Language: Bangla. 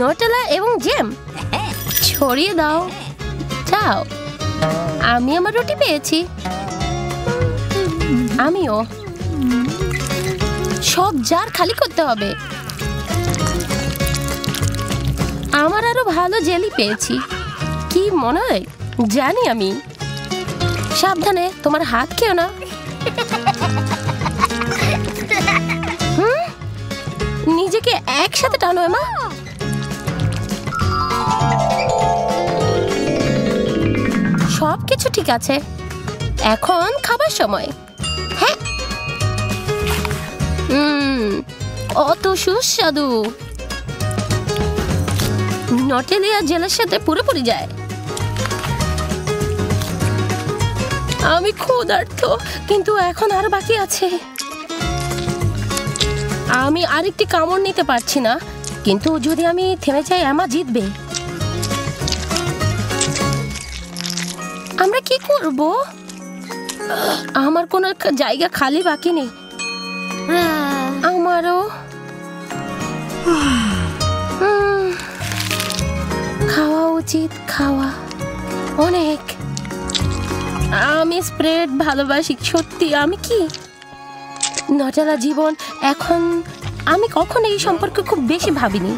নটেলা এবং জ্যাম ছড়িয়ে দাও। যাও, আমি আমার রুটি পেয়েছি। আমিও। সব জার খালি করতে হবে। আমার আরো ভালো জেলি পেয়েছি। কি মনে হয় জানি আমি। সাবধানে, তোমার হাত খেও না। নিজেকে একসাথে টানো এমা। সবকিছু ঠিক আছে, এখন খাবার সময়। হ্যাঁ, অত সুস্বাদু। নটেলিয়া জেলের সাথে পুরোপুরি যায়। আমি ক্ষুধার্ত, কিন্তু এখন আরো বাকি আছে। আমি আরেকটি কামড় নিতে পারছি না, কিন্তু যদি আমি থেমে যাই এমা জিতবে। আমরা কি করব? আমার কোনো জায়গা খালি বাকি নেই। আমারও। খাওয়া উচিত, খাওয়া অনেক। আমি স্প্রেড ভালোবাসি, সত্যি। আমি কি নটেলা জীবন এখন। আমি কখনো এই সম্পর্কে খুব বেশি ভাবিনি।